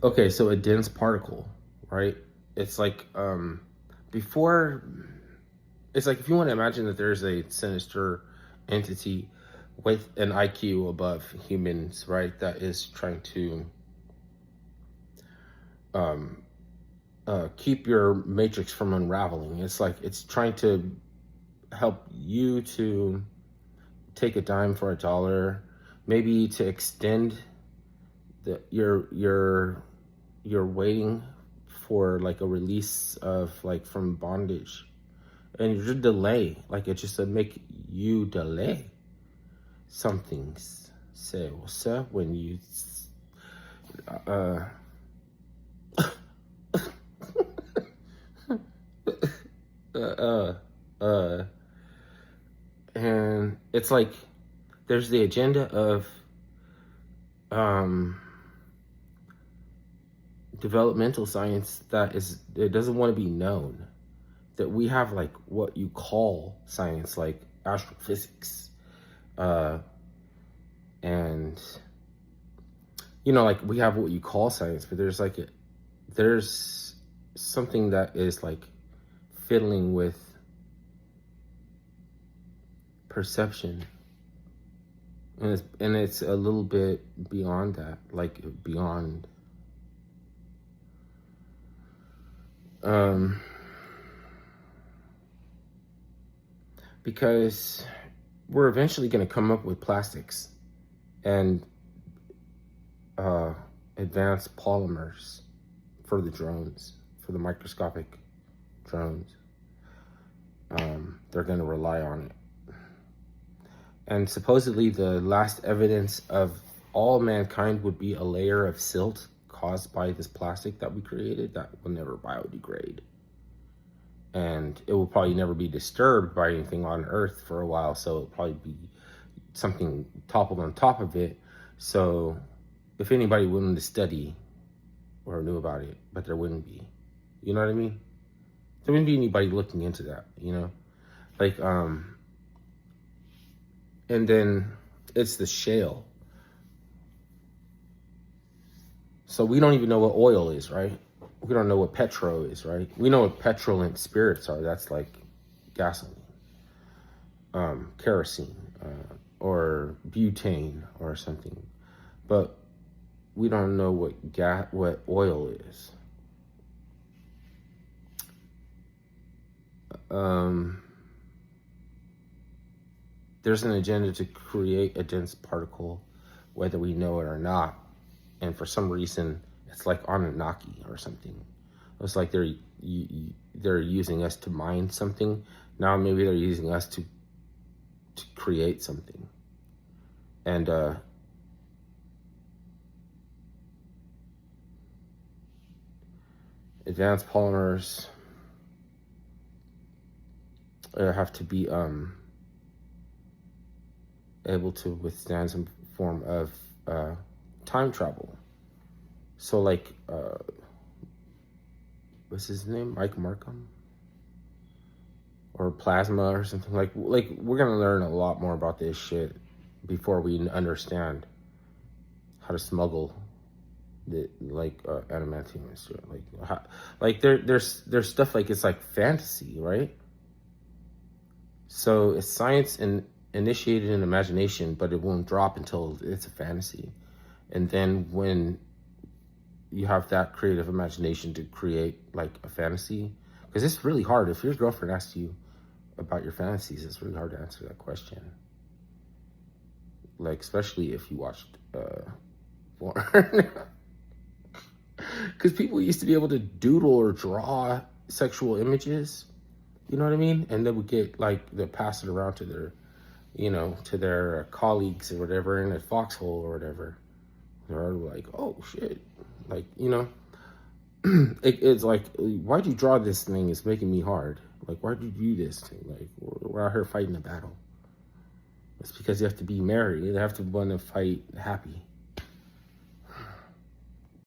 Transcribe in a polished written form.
Okay, so a dense particle, right? It's like before it's like if you want to imagine that there's a sinister entity with an IQ above humans, right, that is trying to um keep your matrix from unraveling. It's like it's trying to help you to take a dime for a dollar, maybe to extend the you're waiting for like a release of like from bondage, and you're just delay, like it's just to make you delay some things. Say what's up when you uh uh uh uh and it's like there's the agenda of um developmental science that is, it doesn't want to be known that we have like what you call science, like astrophysics, uh and like we have what you call science, but there's something that is like fiddling with perception, and it's a little bit beyond that, like beyond um because we're eventually going to come up with plastics and uh advanced polymers for the drones, for the microscopic drones. They're going to rely on it. And supposedly the last evidence of all mankind would be a layer of silt caused by this plastic that we created that will never biodegrade. And it will probably never be disturbed by anything on Earth for a while, so it'll probably be something toppled on top of it. So if anybody willing to study or knew about it, but there wouldn't be. You know what I mean? There wouldn't be anybody looking into that, Like, and then it's the shale. So we don't even know what oil is, right? We don't know what petro is, right? We know what petrolent spirits are. That's like gasoline, kerosene, or butane or something. But we don't know what oil is. There's an agenda to create a dense particle, whether we know it or not. And for some reason, it's like Anunnaki or something. It's like they're using us to mine something. Now maybe they're using us to create something. And advanced polymers have to be able to withstand some form of time travel. So like what's his name, Mike Markham, or plasma or something, like we're gonna learn a lot more about this shit before we understand how to smuggle the adamantium and shit. There's stuff like it's like fantasy, right? So it's science and initiated in imagination, but it won't drop until it's a fantasy. And then when you have that creative imagination to create like a fantasy, because it's really hard. If your girlfriend asks you about your fantasies, it's really hard to answer that question. Like, especially if you watched porn. Because people used to be able to doodle or draw sexual images, you know what I mean? And they would get they pass it around to their, to their colleagues or whatever in a foxhole or whatever. They're like, oh shit, it's like, why'd you draw this thing? It's making me hard. Like, why'd you do this thing? Like, we're out here fighting a battle. It's because you have to be married. You have to want to fight happy.